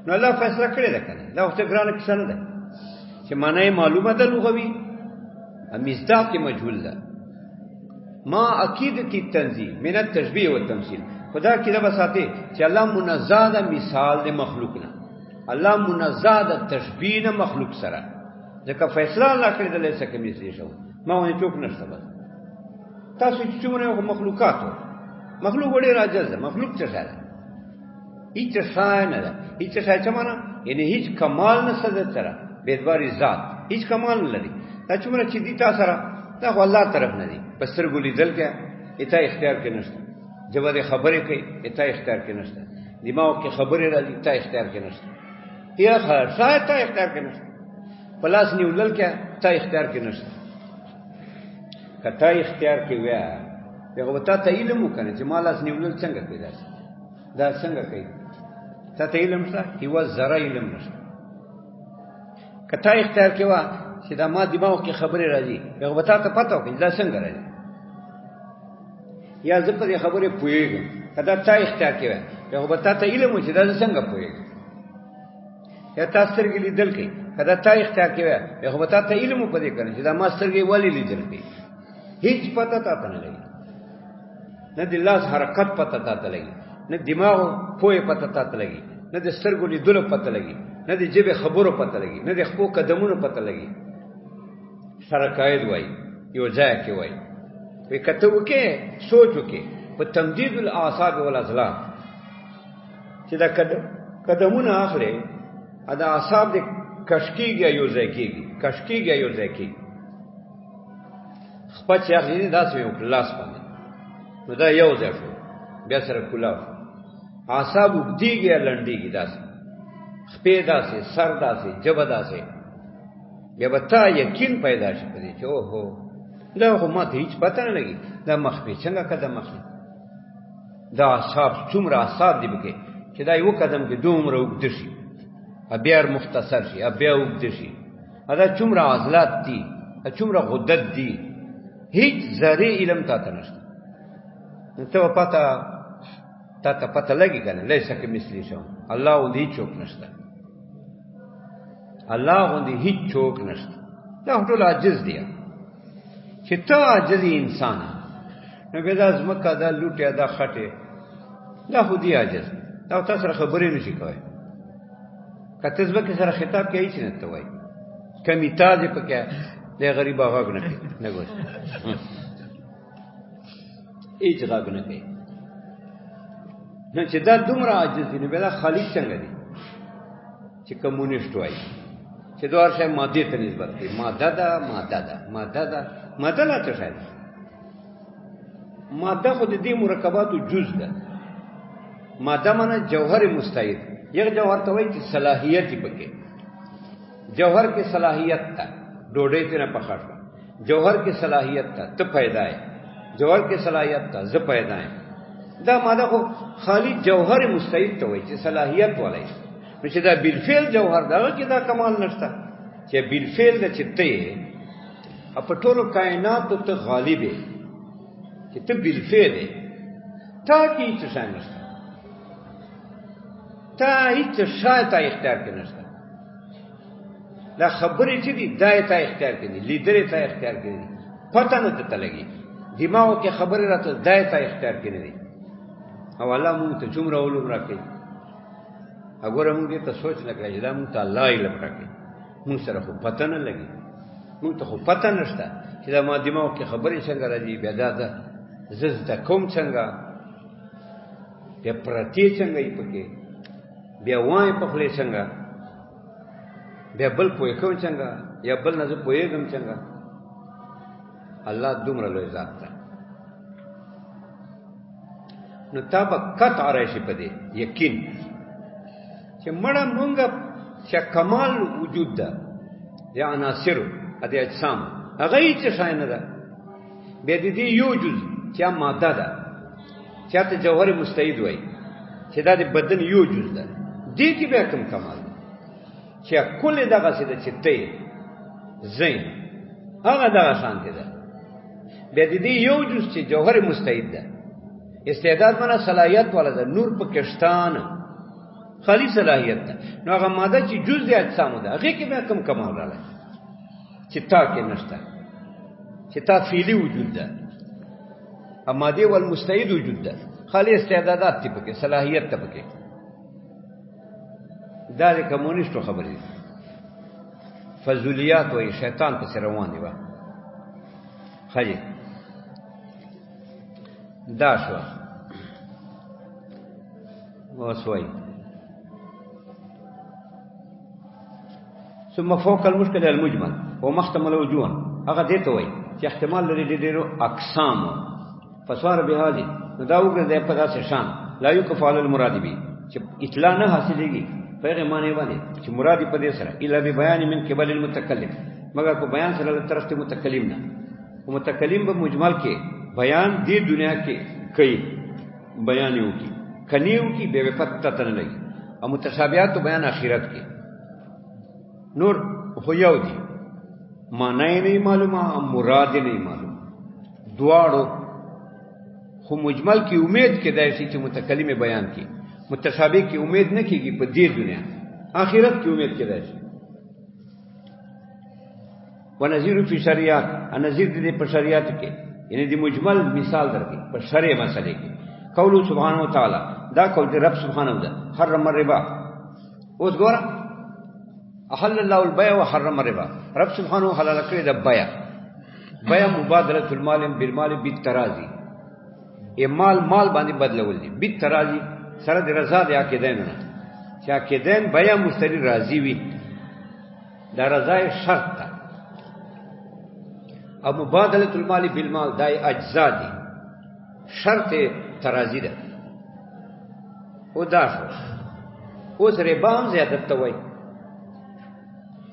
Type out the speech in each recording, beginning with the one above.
نو الله فیصله کړې ده کنه دا وخت ګرانه کیسه نه ده چې معنی معلومه ده لغوي مصداق کې مجهول ده ما عقیدتی تنزیه من التشبیه والتمثيل خدا کې دا بساته چې الله منزه ده مثال د مخلوق نه الله منزه ده تشبیه نه مخلوق سره ځکه فیصله الله کړې ده لیسه کې مثلی شو ما ونه چوک نشته بس تاسو چې څومره مخلوقاتو مخلوق وړي راځي مخلوق څه شاله هیڅ شای نه ده هیڅ شای څه معنا یعنی هیڅ کمال نه سره سره بيدواري ذات هیڅ کمال نه لري دا څومره چې دي تاسو سره دا الله طرف نه دي پستر ګولې دل کې اته اختیار کې نشته جواب خبرې کوي اته اختیار کې نشته دماغ کې خبرې راځي اته اختیار کې نشته یا خیر شاید ته اختیار کې نشته پلاس نیولل کې ته اختیار کې نشته کته اختیار کې ویا هغه وتا ته علم وکنه چې مالاس نیولل څنګه پیدا شي دا څنګه کوي ته علم شته هیوا زره علم نشته کته اختیار کې وا چې دا ما دماغ کې خبرې راځي هغه وتا ته پته وکړي دا څنګه راځي یا زه په دې خبرې پوهیږم کدا ته اختیار کې وای هغه وتا ته علم و چې دا څنګه پوهیږي یا تاسو سره لیدل کې کدا ته اختیار کې وای هغه وتا ته علم په دې کنه چې دا ما سره ولی لیدل کې هیڅ پته تا نه لګي نه د لاس حرکت پته تا لګي نه دماغ پوهه پته تا لګي نه د سترګو لیدلو پته لګي نه د جبه خبرو پته لګي نه د خپل قدمونو پته لګي سره قائد وای یو ځای کې وای وی کته وکي سوچ وکي په تمدید الاعصاب والازلام چې دا قدمونه اخلي ادا اعصاب د کشکیږي یو ځای کېږي کشکیږي یو ځای کېږي خپل چې اخلي دا څه یو کلاس باندې نو دا یو ځای شو بیا سره کلاو اعصاب وګديږي لنډيږي داسې خپې داسې سر داسې جبه داسې بیا به تا یقین پیدا شي په دې چې اوهو دا خو ماته هیڅ پته نه لګي دا مخفي څنګه قدم مخفي دا اعصاب څومره اعصاب دي بګي چې دا یو قدم کې دومره وګد شي بیا مختصر شي بیا وګد شي دا څومره عضلات دي څومره غدد دي هیڅ ذره علم ته نشته ته پته لګي کنه لیسه کې مثلی شو الله دې چوک نشته الله غوندي هیڅ چوک نشته دا ټول عاجز دي چې ته عاجز انسان نو به دا زمکه دا لوټه دا خټه دا خو دی عاجز دا تاسو سره خبرې نشي کوي کته زمکه سره خطاب کوي چې نه ته وای کمی تاج پکې د غریب هغه نه کوي نه ګوي هیڅ غاګ نه کوي نو چې دا دومره عاجز دي نو به دا خالق څنګه دي چې کمونیست وای چې دوه شی ماده ته نسبت کوي ماده لا څه شي ماده خو د دې مرکباتو جز ده ماده معنی جوهر مستعد یو جوهر ته وایي چې صلاحیت پکې جوهر کې صلاحیت تا ډوډۍ ته نه پخاړه جوهر کې صلاحیت تا ته پیدا ہے جوهر کې صلاحیت تا ز پیدا ہے دا ماده خو خالی جوهر مستعد ته وایي چې صلاحیت ولای نو چې دا بالفعل جوهر دا کې دا کمال نشته چې بالفعل د چته په ټولو کائنات ته غالب دی چې ته بالفعل تا کې څه شان نشته تا هیڅ شای ته اختیار کې نشته دا خبرې چې دي دای ته اختیار کې دي لیدر ته اختیار کې دي پته نه ته لګي دماغ کې خبرې راته دای ته اختیار کې نه دي او الله مونږ ته څومره علوم راکړي اګوره مونږ ته سوچ نه کړی دا مونږ ته الله علم راکړي مونږ سره خو پته نه لګي مونږ ته خو پته نشته چې دا ما دماغ کې خبرې څنګه راځي بیا دا زز د کوم څنګه بیا پرتی څنګه یې پکې بیا وای په خپل څنګه بیا بل پوهې کوم څنګه یا بل نه پوهېږم څنګه الله دومره لوی ذات ده نو تابه قطع راشي په دې یقین چې مړه مونږه چې کمال وجود ده یا عناصر د اجسام هغه هیڅ شای نه ده بیا دې یو جز چې ماده ده چې ته جوهر مستعد وای چې دا د بدن یو جز ده دې کې به کوم کمال چې کله دغه څه د چته زین هغه دغه شانته ده بیا دې یو جز چې جوهر مستعد ده استعداد معنا صلاحیت والا ده نور پکشتان خالی صلاحیت ده. نو هغه ماده چې جز د اجسامو ده هغه کې به کم کمال راغلی چې تا کې نشته، چې تا فعلی وجود ده، ماده والمستعد وجود ده، خالی استعدادات تی پکې، صلاحیت ته پکې. دا د کمونیستو خبرې دي، فضولیات وایي، شیطان پسې روان دی. خالی دا شو اوس وایي ثم فوق المشكل المجمل ومحتمل وجوها. هغه دې ته وایي چې احتمال لري ډېرو اقسامو. فسوار بهالي نو دا وګرځي په داسې شان لا يكف على المراد به چې اطلاع نه حاصلېږي په هغه معنی باندې چې مرادي په دې سره الا ببيان من قبل المتکلم، مگر په بیان سره له طرف ته متکلم نه. او متکلم به مجمل کې بیان دې دنیا کې کوي، بیان یو کی کنیو کی بے پتہ تن لګي، او متشابهات بیان اخرت کې نور خو یو دي، معنی نه معلومه، مراد نه معلومه. دواړو خو مجمل کی امید کې دای شي چې متکلم بیان کی، متشابه کی امید نه کیږي په دې دنیا، آخرت کی امید کې دای شي. ونذیر فی شریعت، نذیر دې په شریعت کې، یعنی دې مجمل مثال درکې په شرع مسلې کې. قول سبحانه وتعالى، دا قول دې رب سبحانه وتعالى حرم الربا. اوس ګوره احل الله البيع وحرم الربا، رب سبحانه حلال کړی د بیع. بیع مبادله المال بالمال بالتراضي، مال مال باندې بدلول دي، بالتراضي سره د رضا د عقیدین نه، چې عقیدین بیع مشتری راضي وي، دا رضا شرط ده. او مبادله المال بالمال دای اجزا دي، شرط تراضی ده. او دا شو اوس ربا هم زیادت ته وای،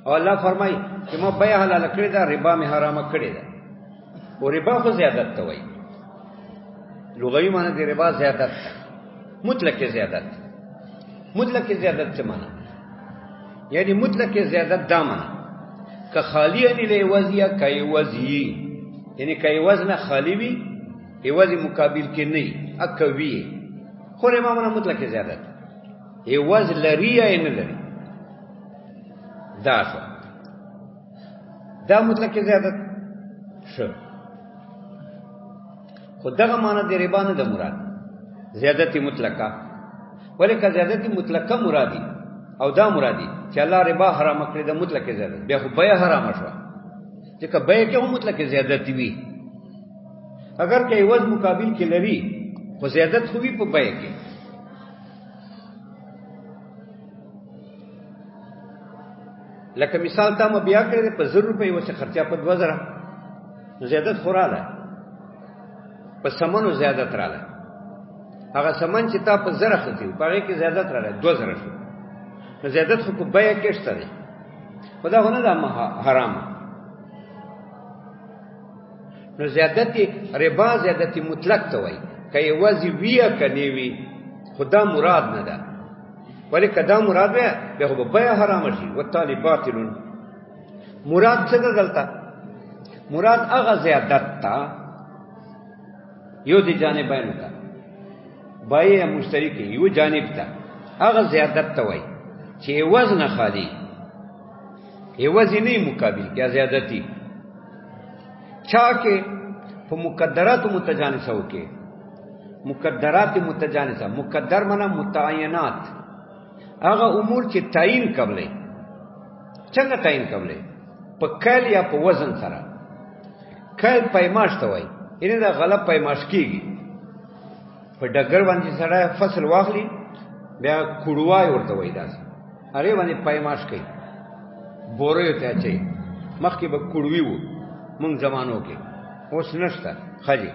او الله فرمای چې ما بیع حلال کړی دا، ربا می حرام کړی ده. او ربا خو زیادت ته وای، لغوی معنی دی ربا زیادت، مطلق زیادت. مطلق زیادت څه معنی؟ یعنی مطلق زیادت دا معنی که خالی ان له وضعیه کای وضعی، یعنی کای وزن خالی وی ایوازی مقابل کې نه اکوی، خو ربا معنی مطلق زیادت، ایواز لري یا نه لري. دا شو دا مطلق زیادت شو. خو دغه معنی د ربا نه د مراد زیادت مطلقه، ولیکه زیادت مطلقه مرادی او دا مرادی چې الله ربا حرام کړی د مطلق زیادت، بیا خو بیع حرام شو، ځکه بیع کې هم مطلق زیادت وی. اگر که ایواز مقابل کې لري خو زیادت خو وی په بیع کې. لکه مثال تا ما بیا کړی په 100 روپۍ وسه خرچه په 2000، زیادت خوراله په سمنو زیادت رااله. هغه سمن چې تا په 1000 خرڅي په هغه کې زیادت رااله 2000 شو، نو زیادت خو په بیع کې شته دی، خدا غونه دا حرام. نو زیادت ربا زیادت مطلق ته وای، کای وازی ویا کني وی، خدا مراد نه ده. ولی کدا مراد به خو بیع حرام شي، وتعالی باطل. مراد څه ده دلته؟ مراد هغه زیادت تا یو دی جانبین تا، بیع مشتری کې یو جانب تا، هغه زیادت ته وای چې وزن خالی، وزن نه مقابل کې زیادتی. چا کې په مقدرات متجانسه وکي، مقدرات متجانسه، مقدر معنا متعینات، هغه امور چې تعین قبلې. څنګه تعین قبلې؟ په کال یا په وزن سره. کال پیماش ته وای، یعنی دا غلط پیماش کیږي. په ډګر باندې سره فصل واخلي بیا کډوای ورته وای، داس هغه باندې پیماش کوي، بورې ته اچي. مخکې به کډوي وو مونږ زمانو کې، اوس نشته خالي.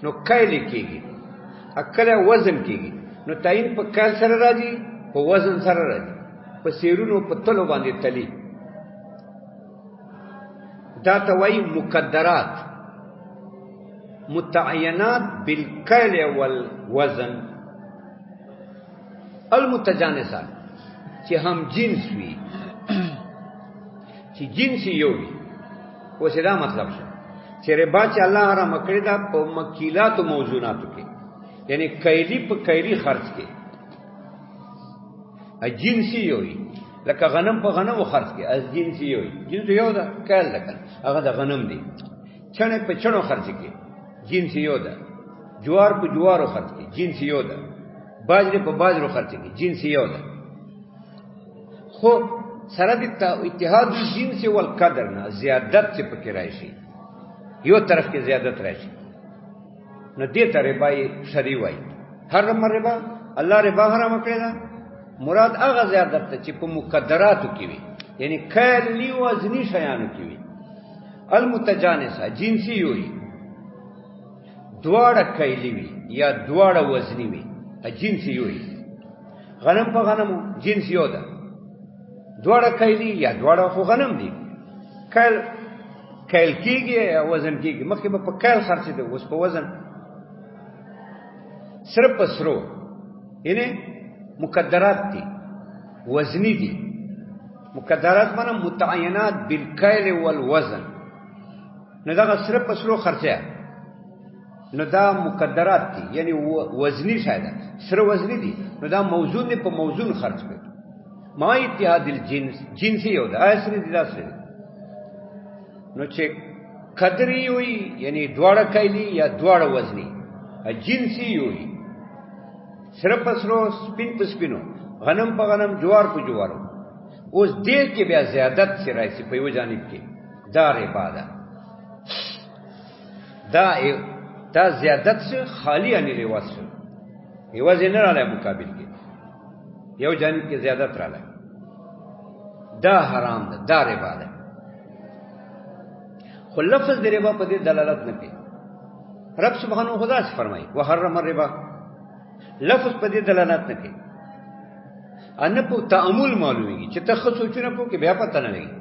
نو کایل کېږي، اکل وزن کېږي. نو تعین په کال سره راځي، په وزن سره راځي، په سیرونو په تلو باندې تلی. دا ته وایي مقدرات متعینات بالکیل والوزن. المتجانسات چې هم جنس وي، چې جنس یو وي. اوس دا مطلب شو چې ربا چې الله حرام کړی دا په مکیلات او موزوناتو کې، یعنی کیلی په کیلی خرج کې. جنسی وي لکه غنم په غنمو خرڅ کې از جنسی وي جنس یو ده کال لکه هغه د غنم دی چنه په چنو خرڅ کې جنس یو ده جوار په جوارو خرڅ کې جنس یو ده باجره په باجرو خرڅ کې جنس یو ده خو سره د اتحاد الجنس والقدر نه زیادت څه پکې راشي یو طرف کې زیادت راشي نو دې ته ربا شری وای حرم ربا الله ربا حرام کړی دا مراد هغه زیادت ته چې په مقدراتو کې وي یعنی کلی وزنی شیانو کې وي المتجانسه جنسی وي دواړه کلی وي یا دواړه وزنی وي جنسی وي غنم په غنمو جنس یو ده دواړه کلی یا دواړه خو غنم دي کیل کیږي یا وزن کیږي مخکې به په کیل خرڅې ده اوس په وزن صرف پسرو یعنی مقدرات دي وزنی دي مقدرات معنی متعینات بالکیل والوزن نو دا صرف پسرو خرڅه نو دا مقدرات دي یعنی وزنی شاید سره وزنی دي نو دا موزون نه په موزون خرڅ کړي ما اتحاد الجنس جنسی یو دا اسری دي داسره نو چې قدری وي یعنی دواړه کایلی یا دواړه وزنی جنسی وي سره پسرو سپین په سپینو غنم په غنم جوار په جوارو اوس دې کې بیا زیادت شي راځي په یو جانب کې دا ربا ده دا زیادت سے خالی انی رواز شو رواز نه راځي مقابل کې یو جانب کې زیادت راځي دا حرام ده دا ربا ده خو لفظ د ربا په دې دلالت نه کوي رب سبحانه خدا سے فرمایي وحرم الربا لفظ په دې دلالت نه کوي ان په تعامل معلومیږي چې ته خو سوچونه په کې بیا پته نه لګي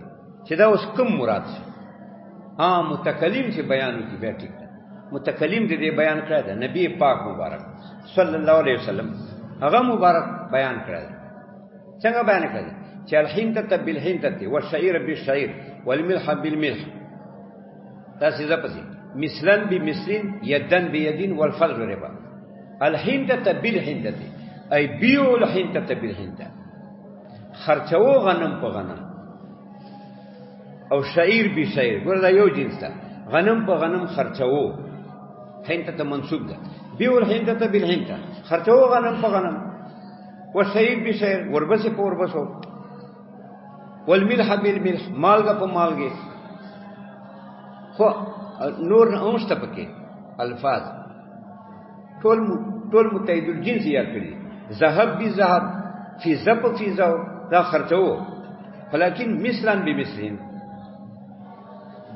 چې دا اوس کوم مراد شي متکلم چې بیان کی بیا ټیک متکلم دې بیان کړی دا نبی پاک مبارک صلی الله علیه وسلم هغه مبارک بیان کړی څنګه بیان کړی چې الحنته بالحنته والشعير بالشعير والملح بالملح دا څه پسې مثلن بمثلن يدن بيدين والفضل ربا الحنته بالحنته ای بیو الحنته بالحنته خرچو غنم په غنم او شعير بشعير ګور دا یو جنس ده غنم په غنم خرچو حنته منسوب ده بیو الحنته بالحنته خرچو غنم په غنم وشعير بشعير وربس په وربسو والملح بالملح مالګه په مالګه خو نور اوسته پکې الفاظ ټول متحد الجنس یا کړی ذهب بذهب فی ذهب فی ذهب دا خرچو ولكن مثلا بمثلين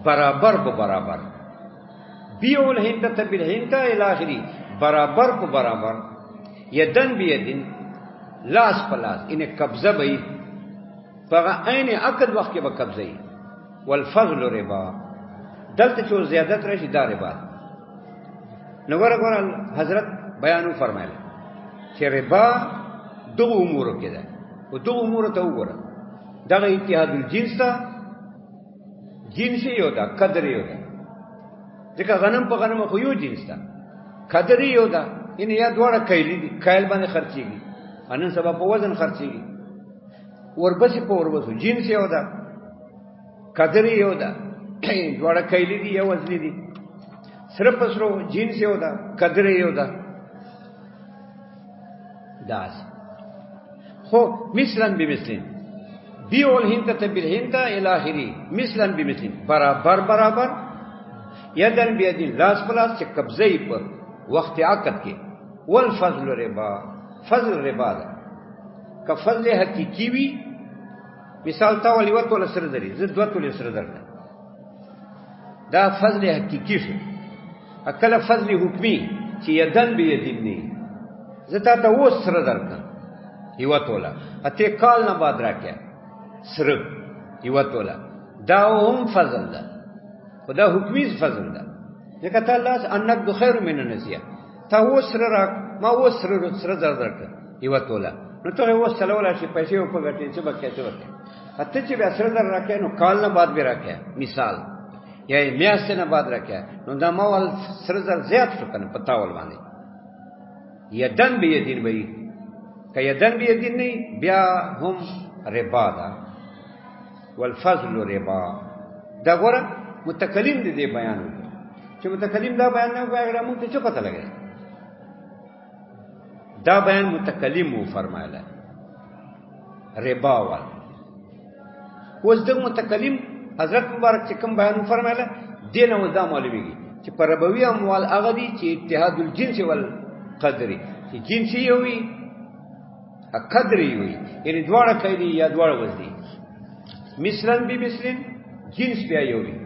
برابر په برابر بیو الهنته بالهنته الى اخره برابر په برابر یدن بیدن لاس پلاس انه قبضه به فغه عین عقد وخت کې به قبضه والفضل ربا دلته چې زیادت راشي دا ربا نو ګور حضرت بیانو فرمایله چې ربا دغه امور کې ده او دغه امور ته وګوره دغه اتحاد الجنس ته جنسی یو ده قدر یو ده ځکه غنم په غنم خو یو جنس ده قدر یو ده ان یا دواړه کایلی دي کایل باندې خرچيږي انن سبا په وزن خرچيږي وربسې په وربسو جنس یو ده قدر یو ده دواړه کایلی دي یا وزن دي صرف پسرو جنس یو ده قدر یو ده داس خو مثلا بمثلين بیو الهنته بالهنته الى اخره مثلا بمثلين برابر یدن بیدین لاس پلاس چې قبضه په وخت عقد کې والفضل ربا فضل ربا ده که فضل حقيقي وي مثال تا ولي وته ول سره دري زه دوه ول سره درنه دا فضل حقيقي شو اکل فضل حکمی چې یدن بیدین نه زتا ته و سره درکا یو تولا اته کال نه بعد راکه سره یو تولا دا هم فضل ده خدا حکمی فضل ده ځکه ته الله انک د خیر من النسیه تا و سره راک ما و سره درکا یو تولا نو ته و سره ولا شي پیسې په ګټې چې بکې ته ورته اته چې بیا سره در راکه نو کال نه بعد به راکه مثال یا میاشت نه بعد راکه نو دا مال سره زیات شو کنه پتاول باندې یدن به یدین به که یدن بیدین نه بیا هم ربا ده والفضل ربا دا ګوره متکلم دې بیان وکړي چې متکلم دا بیان نه وکړي موږ ته څه پته لګي دا بیان متکلم وو فرمایله ربا وال اوس د متکلم حضرت مبارک چې کوم بیان فرمایله دین او دا معلومیږي چې پر ربوی اموال هغه دي چې اتحاد الجنس والقدر چې جنس یو وي قدر یو وي یعنی دواړه کوي یا دواړه وځي مثلا بمثل جنس بیا یو وي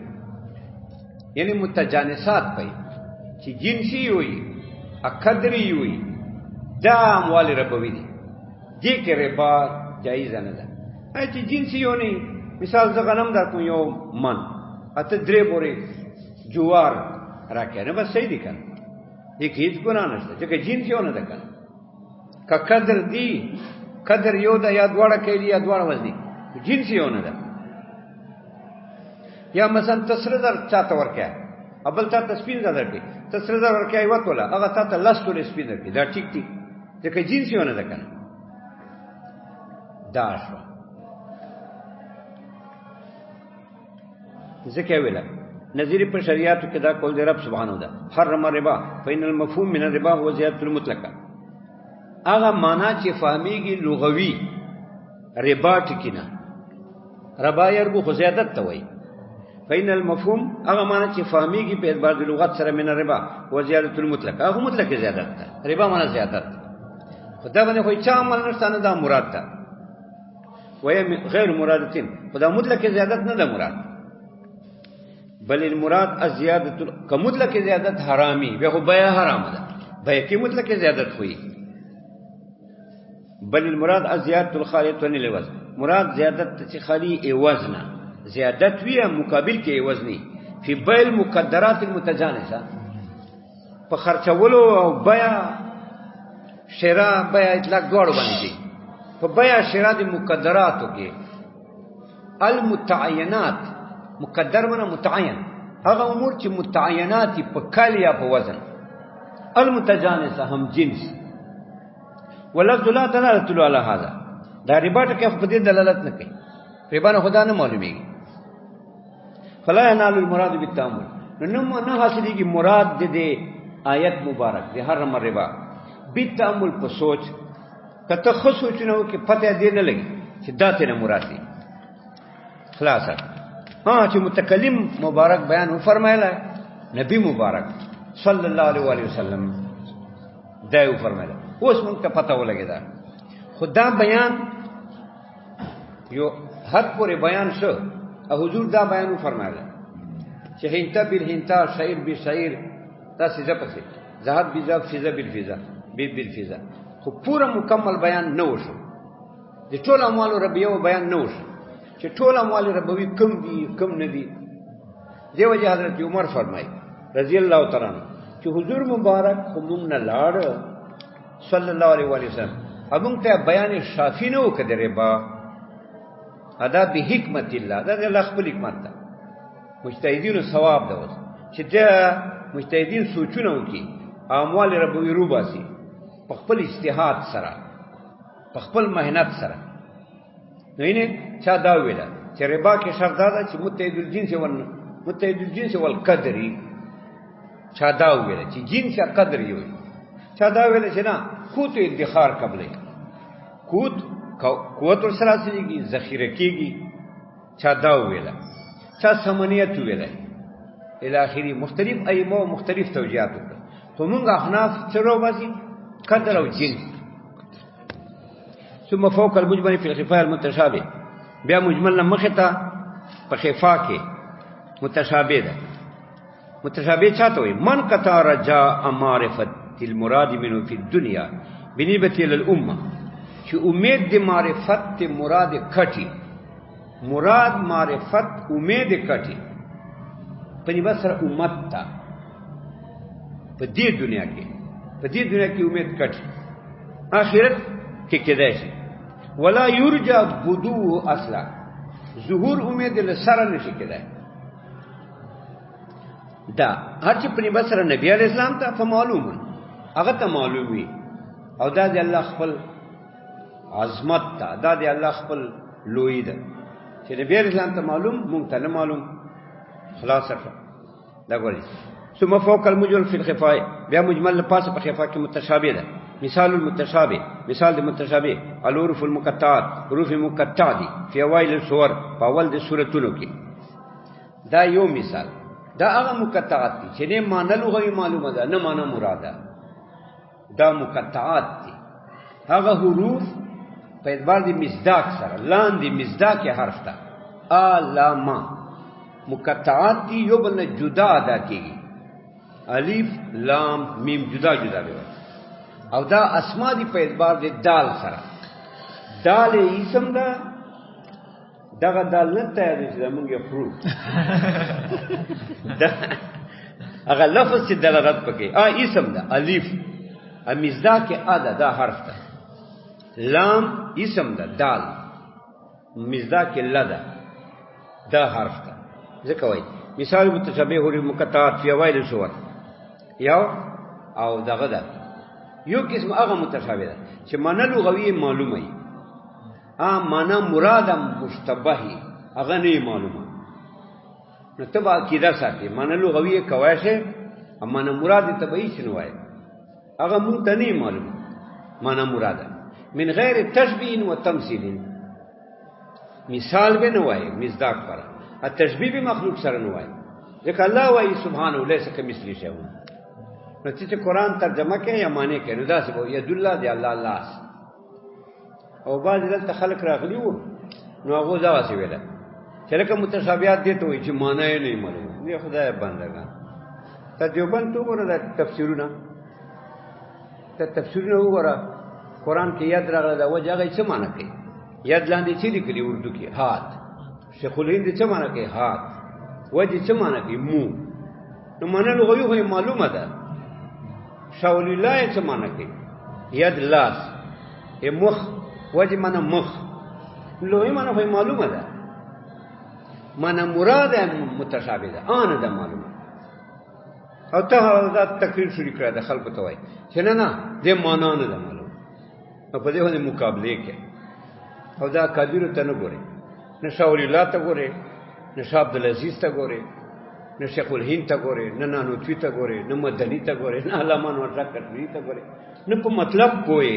یعنی متجانسات پي چې جنسي وي قدر یو وي دا اموال ربوی دي دې کې ربا جایز نه ده چې جنسي یو نه مثال زه غنم در کوم یو من اته درې بوري جوار راکې نه بس صحیح دي کنه دې کې هیڅ ګناه نشته چې جنس یو نه ده کنه که قدر دی قدر یو ده یا دواړه کوي یا دواړه وځي جنس یو نه ده یا مثلا تسرزر چاته ورکه ابل تا تسپین زدر کی تسرزر ورکه ایوت ولا هغه تا ته لاستو سپین درکې دا ټیک ټیک ځکه جنس یو نه ده کنه دا شو ځکه ویل نظیر په شریعت کې دا کول دی رب سبحانه ده حرم الربا فإن المفهوم من الربا هو زیادة المطلقه هغه معنا چې فهمیږي لغوي ربا ټکینه ربا يربو خو زیادت ته وایي فإن المفهوم هغه معنی چې فهمیږي په اعتبار د لغت سره من الربا و زیادت المطلق هغه مطلق زیادت ده ربا معنی زیادت خدا باندې خو چا عمل نشته دا مراد ده وهي غیر مرادتين خدا مطلق زیادت نه ده مراد بل المراد الزیادت کمطلق زیادت حرامي به خو بیا حرام ده به کې مطلق زیادت خوې بل المراد الزیادت الخاليه عن الوزن مراد زیادت چې خالی عوض نه زیادت وی مقابل کې وزنی فی بیع المقدرات المتجانسه په خرچولو او بیع شراء بیع اطلاق دوړو باندې په بیع شراء د مقدراتو کې المتعینات مقدر منه متعین هغه امور چې متعینات په کال یا په وزن المتجانسه هم جنس ولفظ لا دلاله على هذا دا ربا ټکه په دې دلالت نه کوي ربا نه خدا نه معلومیږي فلا ينال المراد بالتامل نه حاصلېږي مراد دې آیت مبارک دې حرم الربا بالتامل په سوچ کته خو سوچنو کې پته دې نه لګي چې دا ته مراد دي خلاصه چې متکلم مبارک بیان فرمایله نبی مبارک صلی الله علیه وسلم دا یو فرمایله اوس مونږ ته پته ولګیدا خدا بیان یو حد پورې بیان شو او حضور دا بیان فرمایله چې هینتا بالهینتا شعیر بشعیر دا سیزه پسې ذهب بذهب فضه بالفضه بالفضه خو پورا مکمل بیان نه وشو د ټول اموال ربیو بیان نه وشو چې ټول اموال ربوی کم دي کم نه دي دیو جه حضرت عمر فرمای رضی الله تعالی عنہ چې حضور مبارک کوم نه لاړ صلی الله علیه وسلم هغه ته بیان شافی نه وکړي ربا ادا به حکمت الله دا الله خپل حکمت ده مجتهدینو ثواب ده چې دا مجتهدین سوچونه وکي اموال ربوی روباسي په خپل اجتهاد سره په خپل مهنت سره نه چا دا ویل چې ربا کې شرط ده چې متحد الجنس والقدري چا دا ویل چې جنس یا قدر یو چا دا ویل چې نه قوت ادخار قبلې قوت سره سيږي ذخیره کیږي چا دا ویل چا سمنیت ویل الى اخره مختلف ائمه مختلف توجیهات ته موږ احناف چرو باسي قدر او جنس ثم فوق المجمل في الخفاء المتشابه بیا مجمل مخته په خفاء کې متشابه ده متشابه چاته وي من قطع رجاء معرفت المراد منه في الدنيا بنسبه الى الامه چې امید د معرفت مراد کټي مراد معرفت امید کټي په دې بسره امت ته په دې دنیا کې امید کټي آخرت کې کېدای شي ولا يرجى بدو اصلا ظهور امید له سره نشي کېدای دا هر چې په بسره نبی علی اسلام ته معلوم هغه ته معلوم وي او دا د الله خپل عظمت تا دا دی الله خپل لوی ده چې نبی اسلام ته معلوم مونږ ته نه معلوم خلاص شو دا ګوري ثم فوق المجمل في الخفاء بیا مجمل پاسه په خفاء کې متشابه ده مثال المتشابه مثال د متشابه الحروف المقطعات حروف مقطعه دي په اوایل السور په اول د سوراتونو کې دا یو مثال دا هغه مقطعات دي چې نه معنی لغوي معلومه ده نه معنی مراده دا مقطعات دي هغه حروف په اعتبار د مصداق سره لاندې مصداق حرف ته علامه مقطعات دي یو بل نه جدا ادا کیږي الف لام میم جدا جدا وي او دا اسماء دي په اعتبار د دال سره دال اسم ده دغه دال نه ته چې موږ یې حروف هغه لفظ چې دلالت پکې اسم ده الف مصداق ادا دا حرف ده لام اسم ده دال مصداق لدا دا حرف ده ځکه وایي مثال متشابه حروف مقطعات فی اوایل السور یو او دغه ده یو قسم هغه متشابه ده چې معنی لغوي معلومه وي معنی مراد مشتبه هغه نه معلومه نو تبع عقیده ساتي معنی لغوي کواشه معنی مراد تبعی شنو وایي هغه مونږ ته نه معلومه معنی مراد من غیر تشبیه و تمثیل مثال به نه وایي مصداق پر التشبیه به مخلوق سره نه وایي ځکه الله وایي سبحانه ليس كمثله شيء نو چې قرآن ترجمه کوي یا معنی کوي نو دا څه وایي ید الله دی الله لاس او بعض دلته خلق راغلی وو نو هغه دا څه ویل چې لکه متشابهات دي ته وایي چې معنی یې نه معلومه دی خدای بندگان ته دیوبند تو ګوره د تفسیرونه ته تفسیرونه وګوره قرآن کې یاد راغله دا وجه هغه څه معنی کوي یاد لاندې چې لیکلي اردو کې هات شیخ الهند څه معنی کوي هات وجه څه معنی کوي مو نو معنی لغوي معلومه ده شاول الله څه معنی کوي ید لاس مخ وجه معنی مخ لغوي معنی معلومه ده معنی مراد متشابه ده ده معلومه او ته دا تقریر شروع کړه د خلکو ته وای چې نه دې معنا نه ده معلومه او په دې باندې مقابله کې او دا قادر ته نه ګوري نه شاول الله ته ګوري نه شاه عبد العزيز ته ګوري نه شیخ الهند ته ګوري نه نانوتوی ته ګوري نه مدني ته ګوري نه علامه انور شاه کټری ته ګوري نه په مطلب پوي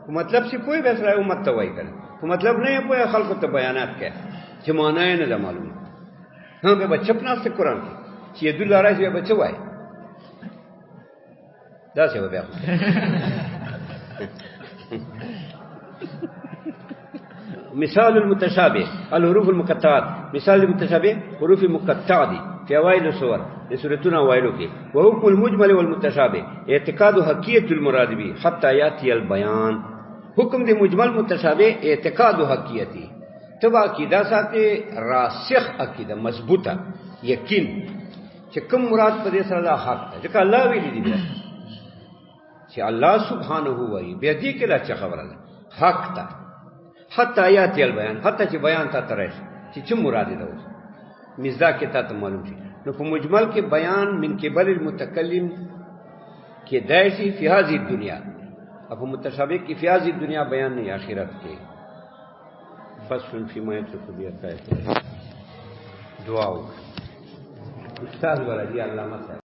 په مطلب څه پوي به سره امت ته وای کړي په مطلب نه پوي خلکو ته بیانات کوي چې معنا نه ده معلومه هم به چپناست قرآن چې ید الله راځي به څه وای دا څه به مثال المتشابه الحروف المقطعات مثال المتشابه حروف مقطعه دي في اوائل السور سورتنا اوائل کې وحكم المجمل والمتشابه اعتقاد حقیقت المراد به حتى ياتي البيان حکم دي مجمل متشابه اعتقاد حقیقتي تبع عقیده ساتي راسخ عقیده مضبوطه یقین چې کوم مراد په دې سره الله حق ده ځکه الله ویلي دي چې الله سبحانه وایي به دې کې لا څه خبره ده حق ده حتی یاتی البیان حتی چې بیان ته ترش چې مراد ده اوس مصداق کې ته معلوم شي نو په مجمل کې بیان من قبل المتکلم کې دایشي فی هذه الدنیا او په متشابه کې فی هذه الدنیا بیان نه آخرت کې فصل فی ما یترک بیات دعا استاد ولدی علامه